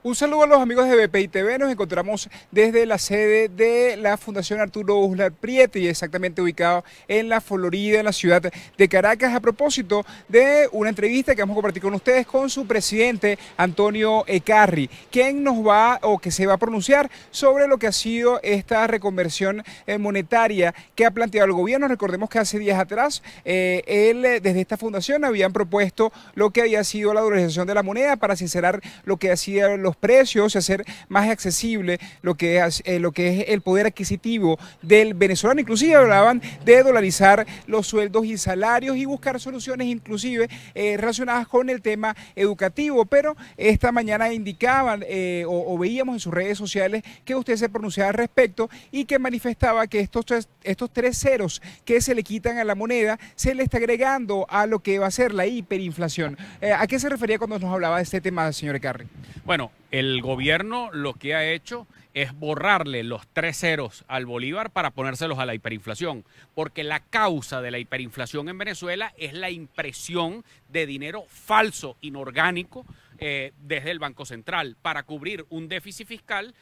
Un saludo a los amigos de BPI TV. Nos encontramos desde la sede de la Fundación Arturo Uslar Prieto y exactamente ubicado en la Florida, en la ciudad de Caracas, a propósito de una entrevista que vamos a compartir con ustedes con su presidente Antonio Ecarri, quien nos va o que se va a pronunciar sobre lo que ha sido esta reconversión monetaria que ha planteado el gobierno. Recordemos que hace días atrás desde esta fundación habían propuesto lo que había sido la dolarización de la moneda para sincerar lo que hacía los precios y hacer más accesible lo que es el poder adquisitivo del venezolano. Inclusive hablaban de dolarizar los sueldos y salarios y buscar soluciones inclusive relacionadas con el tema educativo, pero esta mañana indicaban o veíamos en sus redes sociales que usted se pronunciaba al respecto y que manifestaba que estos tres ceros que se le quitan a la moneda se le está agregando a lo que va a ser la hiperinflación. ¿A qué se refería cuando nos hablaba de este tema, señor Ecarri? Bueno, el gobierno lo que ha hecho es borrarle los tres ceros al bolívar para ponérselos a la hiperinflación, porque la causa de la hiperinflación en Venezuela es la impresión de dinero falso, inorgánico, desde el Banco Central para cubrir un déficit fiscal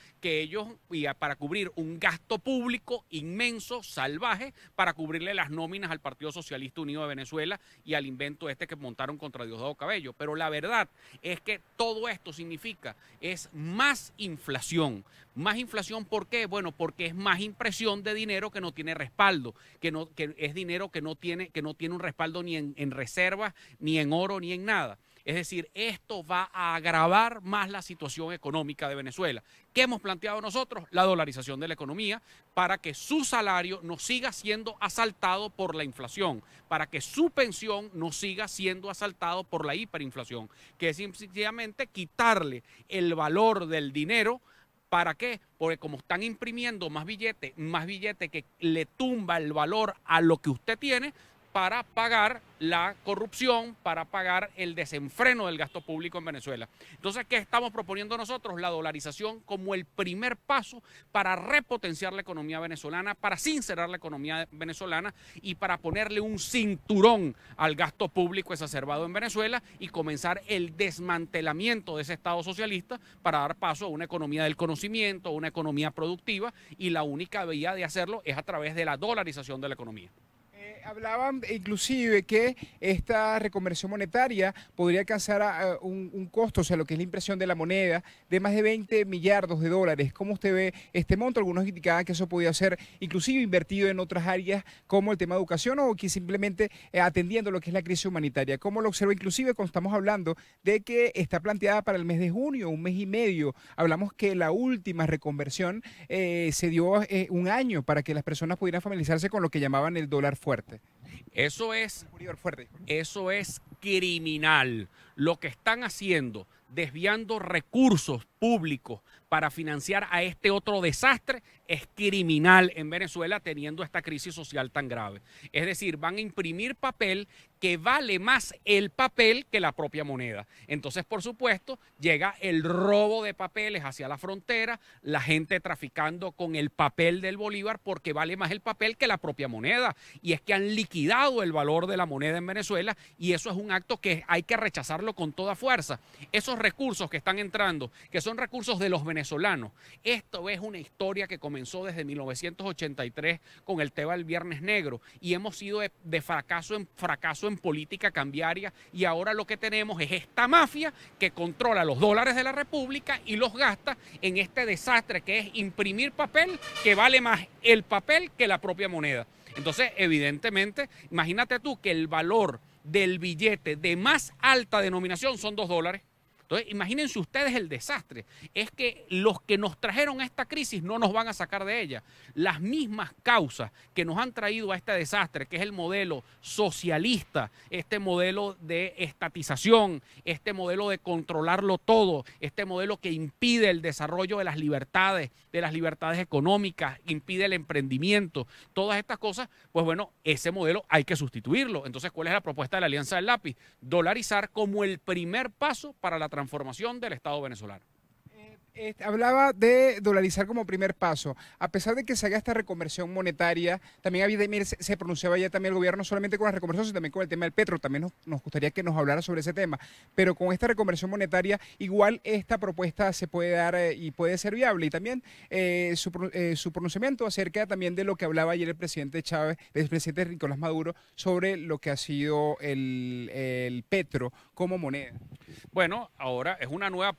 para cubrir un gasto público inmenso, salvaje, para cubrirle las nóminas al Partido Socialista Unido de Venezuela y al invento este que montaron contra Diosdado Cabello. Pero la verdad es que todo esto significa es más inflación. Más inflación, ¿por qué? Bueno, porque es más impresión de dinero que no tiene respaldo, que es dinero que no tiene un respaldo ni en reservas, ni en oro, ni en nada. Es decir, esto va a agravar más la situación económica de Venezuela. ¿Qué hemos planteado nosotros? La dolarización de la economía para que su salario no siga siendo asaltado por la inflación, para que su pensión no siga siendo asaltado por la hiperinflación, que es sencillamente quitarle el valor del dinero. ¿Para qué? Porque como están imprimiendo más billete que le tumba el valor a lo que usted tiene, para pagar la corrupción, para pagar el desenfreno del gasto público en Venezuela. Entonces, ¿qué estamos proponiendo nosotros? La dolarización como el primer paso para repotenciar la economía venezolana, para sincerar la economía venezolana y para ponerle un cinturón al gasto público exacerbado en Venezuela y comenzar el desmantelamiento de ese Estado socialista para dar paso a una economía del conocimiento, una economía productiva, y la única vía de hacerlo es a través de la dolarización de la economía. Hablaban inclusive que esta reconversión monetaria podría alcanzar a un costo, o sea, lo que es la impresión de la moneda, de más de 20 millardos de dólares. ¿Cómo usted ve este monto? Algunos indicaban que eso podía ser inclusive invertido en otras áreas como el tema de educación o que simplemente atendiendo lo que es la crisis humanitaria. ¿Cómo lo observa inclusive cuando estamos hablando de que está planteada para el mes de junio, un mes y medio? Hablamos que la última reconversión se dio un año para que las personas pudieran familiarizarse con lo que llamaban el dólar fuerte. Eso es criminal. Lo que están haciendo, desviando recursos públicos para financiar a este otro desastre, es criminal en Venezuela teniendo esta crisis social tan grave. Es decir, van a imprimir papel que vale más el papel que la propia moneda. Entonces, por supuesto, llega el robo de papeles hacia la frontera, la gente traficando con el papel del bolívar porque vale más el papel que la propia moneda. Y es que han liquidado el valor de la moneda en Venezuela y eso es un acto que hay que rechazarlo con toda fuerza. Esos recursos que están entrando, que son recursos de los venezolanos, esto es una historia que comenzó desde 1983 con el tema del Viernes Negro y hemos ido de fracaso en fracaso en política cambiaria y ahora lo que tenemos es esta mafia que controla los dólares de la República y los gasta en este desastre que es imprimir papel que vale más el papel que la propia moneda. Entonces, evidentemente, imagínate tú que el valor del billete de más alta denominación son $2. Entonces, imagínense ustedes el desastre. Es que los que nos trajeron a esta crisis no nos van a sacar de ella. Las mismas causas que nos han traído a este desastre, que es el modelo socialista, este modelo de estatización, este modelo de controlarlo todo, este modelo que impide el desarrollo de las libertades económicas, impide el emprendimiento, todas estas cosas, pues bueno, ese modelo hay que sustituirlo. Entonces, ¿cuál es la propuesta de la Alianza del Lápiz? Dolarizar como el primer paso para la transformación del Estado venezolano. Hablaba de dolarizar como primer paso. A pesar de que se haga esta reconversión monetaria, también mire, se pronunciaba ya también el gobierno, no solamente con la reconversión, sino también con el tema del petro. También nos gustaría que nos hablara sobre ese tema. Pero con esta reconversión monetaria, igual esta propuesta se puede dar y puede ser viable. Y también su pronunciamiento acerca también de lo que hablaba ayer el presidente Chávez, el presidente Nicolás Maduro, sobre lo que ha sido el petro como moneda. Bueno, ahora es una nueva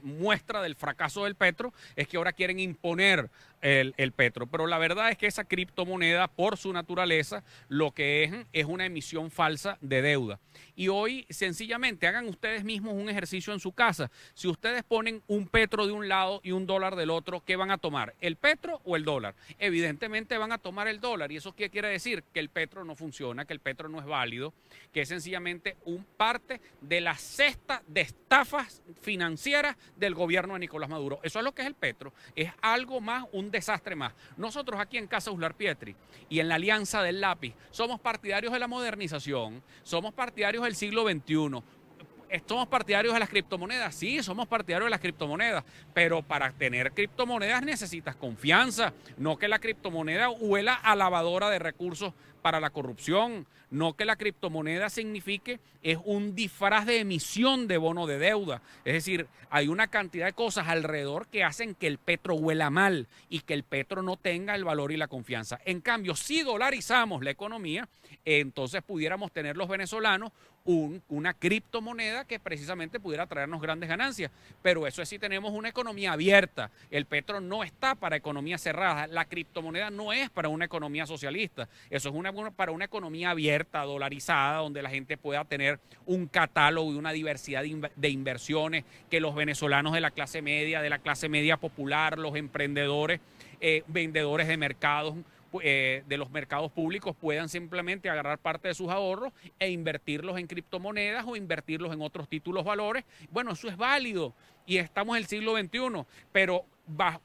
muestra del fracaso del petro, es que ahora quieren imponer el petro. Pero la verdad es que esa criptomoneda, por su naturaleza, lo que es una emisión falsa de deuda. Y hoy, sencillamente, hagan ustedes mismos un ejercicio en su casa. Si ustedes ponen un petro de un lado y un dólar del otro, ¿qué van a tomar? ¿El petro o el dólar? Evidentemente van a tomar el dólar. ¿Y eso qué quiere decir? Que el petro no funciona, que el petro no es válido, que es sencillamente un parte de la cesta de estafas financieras del gobierno de Nicolás Maduro. Eso es lo que es el petro. Es algo más, un desastre más. Nosotros aquí en Casa Uslar Pietri y en la Alianza del Lápiz somos partidarios de la modernización, somos partidarios del siglo XXI. ¿Somos partidarios de las criptomonedas? Sí, somos partidarios de las criptomonedas, pero para tener criptomonedas necesitas confianza, no que la criptomoneda huela a lavadora de recursos para la corrupción, no que la criptomoneda signifique es un disfraz de emisión de bono de deuda. Es decir, hay una cantidad de cosas alrededor que hacen que el petro huela mal y que el petro no tenga el valor y la confianza. En cambio, si dolarizamos la economía, entonces pudiéramos tener los venezolanos una criptomoneda que precisamente pudiera traernos grandes ganancias. Pero eso es si tenemos una economía abierta. El petro no está para economías cerradas. La criptomoneda no es para una economía socialista. Eso es para una economía abierta, dolarizada, donde la gente pueda tener un catálogo y una diversidad de inversiones, que los venezolanos de la clase media popular, los emprendedores, vendedores de mercados, de los mercados públicos puedan simplemente agarrar parte de sus ahorros e invertirlos en criptomonedas o invertirlos en otros títulos valores. Bueno, eso es válido y estamos en el siglo XXI, pero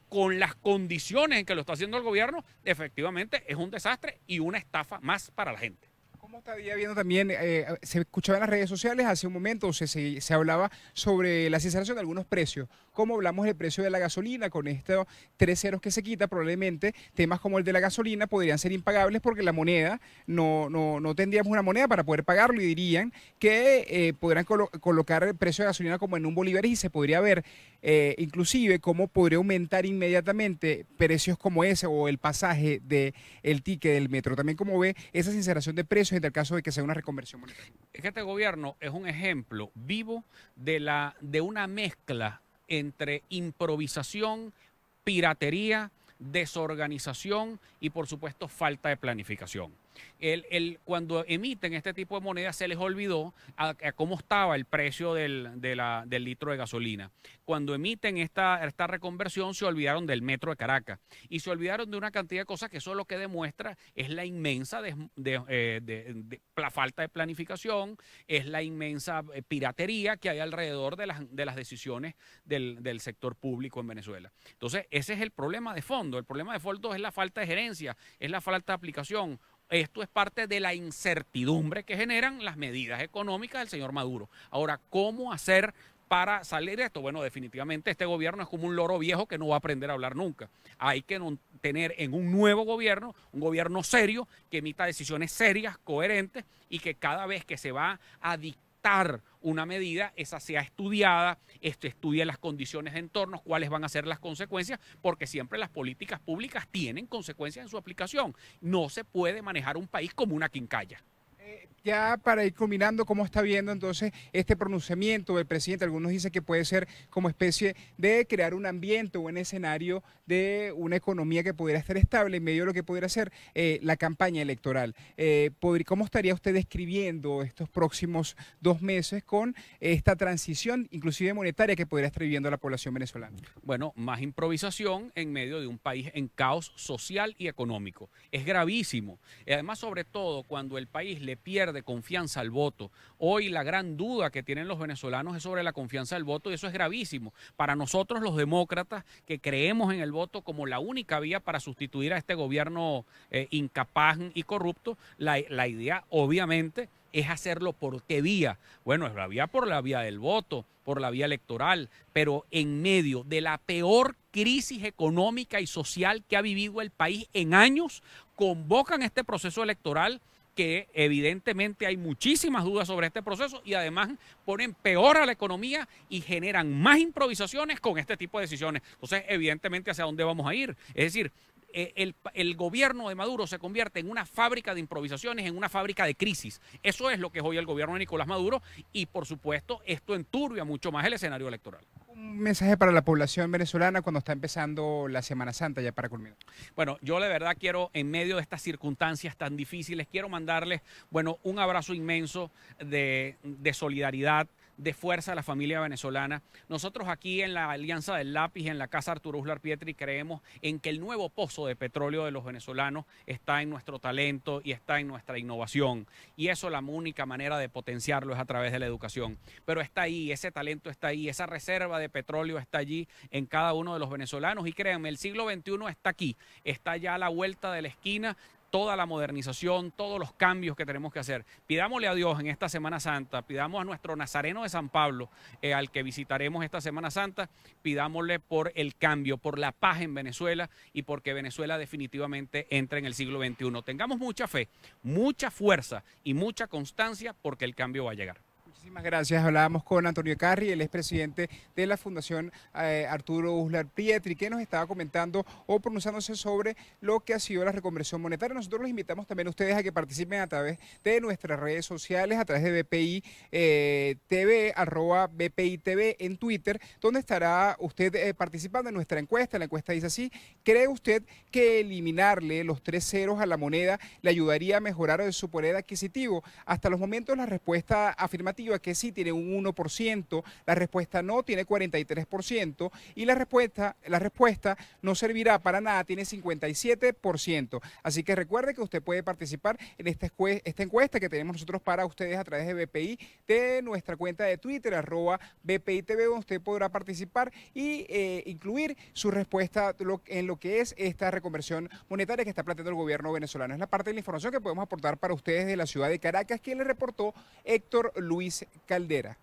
con las condiciones en que lo está haciendo el gobierno, efectivamente es un desastre y una estafa más para la gente. ¿Cómo estaría viendo también, se escuchaba en las redes sociales hace un momento, se hablaba sobre la sinceración de algunos precios? Como hablamos del precio de la gasolina, con estos 3 ceros que se quita, probablemente temas como el de la gasolina podrían ser impagables porque la moneda, no tendríamos una moneda para poder pagarlo y dirían que podrán colocar el precio de gasolina como en un bolívares y se podría ver inclusive cómo podría aumentar inmediatamente precios como ese o el pasaje del ticket del metro. También como ve esa sinceración de precios en el caso de que sea una reconversión monetaria. Es que este gobierno es un ejemplo vivo de una mezcla entre improvisación, piratería, desorganización y por supuesto falta de planificación. Cuando emiten este tipo de monedas se les olvidó a cómo estaba el precio del litro de gasolina. Cuando emiten esta reconversión se olvidaron del metro de Caracas y se olvidaron de una cantidad de cosas que eso lo que demuestra es la inmensa la falta de planificación, es la inmensa piratería que hay alrededor de las decisiones del sector público en Venezuela. Entonces ese es el problema de fondo. El problema de fondo es la falta de gerencia, es la falta de aplicación. Esto es parte de la incertidumbre que generan las medidas económicas del señor Maduro. Ahora, ¿cómo hacer para salir de esto? Bueno, definitivamente este gobierno es como un loro viejo que no va a aprender a hablar nunca. Hay que tener en un nuevo gobierno, un gobierno serio, que emita decisiones serias, coherentes y que cada vez que se va a dictar una medida, esa sea estudiada, estudie las condiciones de entorno, cuáles van a ser las consecuencias, porque siempre las políticas públicas tienen consecuencias en su aplicación. No se puede manejar un país como una quincalla. Ya para ir culminando, ¿cómo está viendo entonces este pronunciamiento del presidente? Algunos dicen que puede ser como especie de crear un ambiente o un escenario de una economía que pudiera estar estable en medio de lo que pudiera ser la campaña electoral. ¿Cómo estaría usted describiendo estos próximos 2 meses con esta transición, inclusive monetaria, que pudiera estar viviendo la población venezolana? Bueno, más improvisación en medio de un país en caos social y económico. Es gravísimo. Y además, sobre todo, cuando el país le pierde confianza al voto. Hoy la gran duda que tienen los venezolanos es sobre la confianza del voto y eso es gravísimo. Para nosotros los demócratas que creemos en el voto como la única vía para sustituir a este gobierno incapaz y corrupto, la idea obviamente es hacerlo por qué vía. Bueno, es por la vía del voto, por la vía electoral, pero en medio de la peor crisis económica y social que ha vivido el país en años, convocan este proceso electoral que evidentemente hay muchísimas dudas sobre este proceso y además ponen peor a la economía y generan más improvisaciones con este tipo de decisiones. Entonces, evidentemente, ¿hacia dónde vamos a ir? Es decir, el gobierno de Maduro se convierte en una fábrica de improvisaciones, en una fábrica de crisis. Eso es lo que es hoy el gobierno de Nicolás Maduro y, por supuesto, esto enturbia mucho más el escenario electoral. Un mensaje para la población venezolana cuando está empezando la Semana Santa, ya para culminar. Bueno, yo de verdad quiero, en medio de estas circunstancias tan difíciles, quiero mandarles, bueno, un abrazo inmenso de solidaridad, de fuerza a la familia venezolana. Nosotros aquí en la Alianza del Lápiz, en la Casa Arturo Uslar Pietri, creemos en que el nuevo pozo de petróleo de los venezolanos está en nuestro talento y está en nuestra innovación. Y eso la única manera de potenciarlo es a través de la educación. Pero está ahí, ese talento está ahí, esa reserva de petróleo está allí en cada uno de los venezolanos. Y créanme, el siglo XXI está aquí, está ya a la vuelta de la esquina. Toda la modernización, todos los cambios que tenemos que hacer. Pidámosle a Dios en esta Semana Santa, pidamos a nuestro Nazareno de San Pablo, al que visitaremos esta Semana Santa, pidámosle por el cambio, por la paz en Venezuela y porque Venezuela definitivamente entre en el siglo XXI. Tengamos mucha fe, mucha fuerza y mucha constancia porque el cambio va a llegar. Muchísimas gracias. Hablábamos con Antonio Carri, el expresidente de la Fundación Arturo Uslar Pietri, que nos estaba comentando o pronunciándose sobre lo que ha sido la reconversión monetaria. Nosotros los invitamos también a ustedes a que participen a través de nuestras redes sociales, a través de BPI TV, @BPI TV en Twitter, donde estará usted participando en nuestra encuesta. La encuesta dice así: ¿cree usted que eliminarle los 3 ceros a la moneda le ayudaría a mejorar su poder adquisitivo? Hasta los momentos la respuesta afirmativa que sí tiene un 1%, la respuesta no tiene 43% y la respuesta no servirá para nada tiene 57%. Así que recuerde que usted puede participar en esta encuesta que tenemos nosotros para ustedes a través de BPI, de nuestra cuenta de Twitter, @BPI TV, donde usted podrá participar y incluir su respuesta en lo que es esta reconversión monetaria que está planteando el gobierno venezolano. Es la parte de la información que podemos aportar para ustedes de la ciudad de Caracas, quien le reportó Héctor Luis Caldera.